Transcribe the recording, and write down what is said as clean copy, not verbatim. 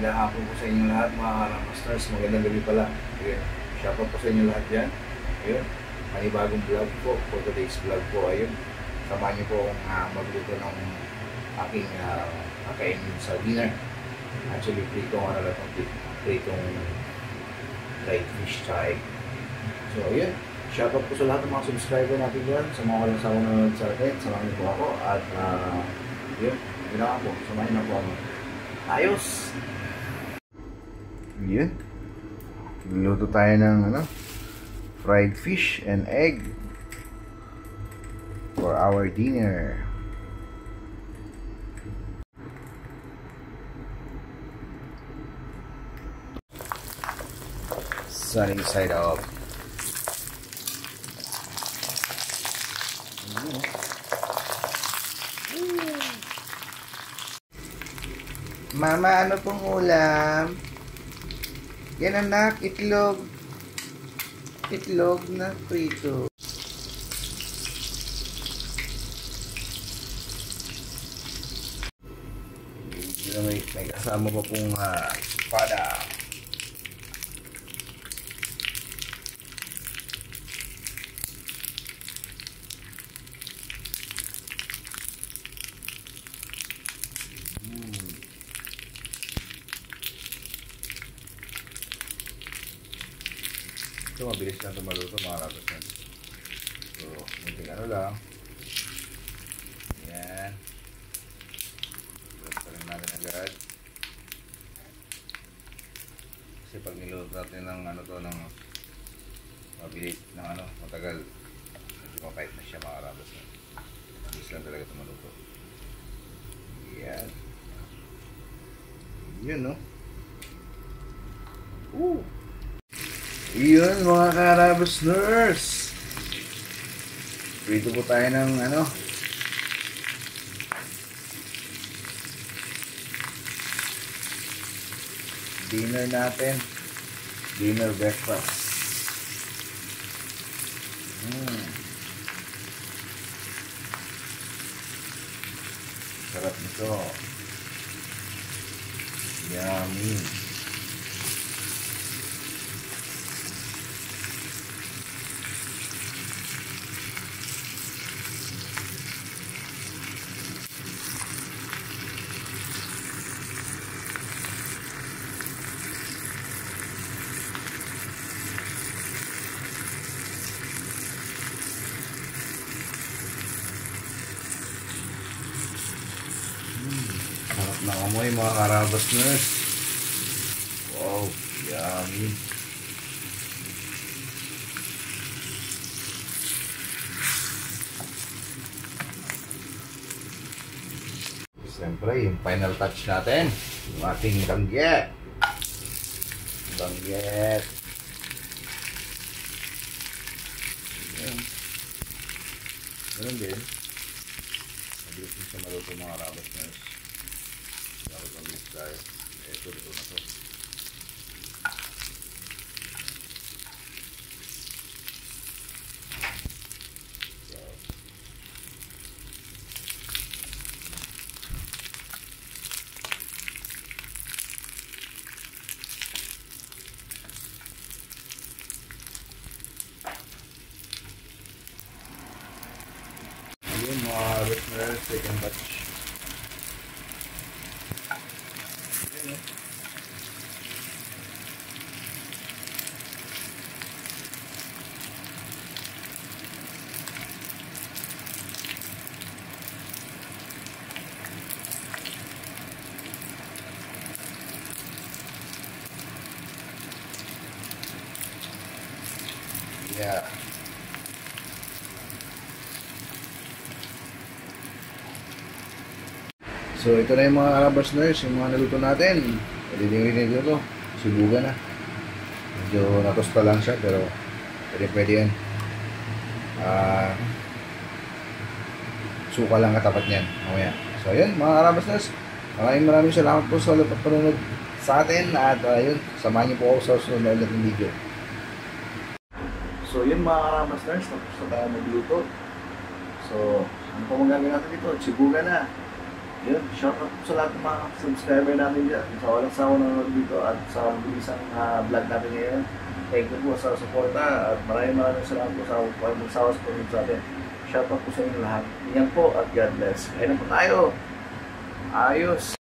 Magandang hapon po sa inyo lahat mga Karamasters. Magandang gabi pala. Ayun. Shoutout po sa inyo lahat dyan. Ayun. Panibagong vlog po. For today's vlog po. Ayun. Samahan niyo po akong magluto ng aking kakainin sa dinner. Actually, pritong pritong fried fish tsaka egg. So, ayun. Shoutout po sa lahat ng mga subscriber natin dyan. Sa mga walang sawa nanonood sa atin. Samahan niyo po ako. At, yun. Yun lang po. Samahan niyo po ako. Ayos! Yun. Luto tayo ng fried fish and egg for our dinner. Sunny side up. Mama, ano pong ulam? Yan anak, itlog. Itlog na prito. May kasama pa pong espada. Ito, mabilis lang ito maluto mga kapatid. So, munting lang. Yan. Luto rin natin agad. Kasi pag niluto natin ng ng mabilis, matagal, medyo mapait na siya mga kapatid. Mabilis lang talaga ito maluto. Yan. Yun, no? Yun mga Karabasners. Prito po tayo ng dinner natin. Dinner breakfast. Sarap nito. Yummy. Sarap ng amoy mga Karabasners. Wow, yummy. Siyempre, yung final touch natin, yung ating danggit. Danggit. Ganun din. Mabilis din siya maluto mga Karabasners. Dapat mabilis tayo. Ito, luto na to. Ayun mga Karabasners, second batch. Yeah. So ito na yung mga Karabasners, yung mga naluto natin. Pwede ito. Sibugan na. Medyo natosta lang siya pero pwede yan. Suka lang katapat niyan. Mamaya. So ayun mga Karabasners, maraming salamat po sa ulit pagpanunod sa atin. At ayun, samahan niyo po ako sa susunod na ulit ng video. So yun mga Karabasners, tapos na tayo magluto. So ano pa magagawin natin dito? Sibugan na. Yun, shoutout po sa lahat ng mga subscriber natin dyan. Sa walang sawa nanonood dito at sa bilisang vlog natin ngayon. Thank you po sa suporta at maraming salamat po sa magsawa sa pag sa atin. Shoutout po sa inyo lahat. Ingat po at God bless. Kaya na po tayo. Ayos.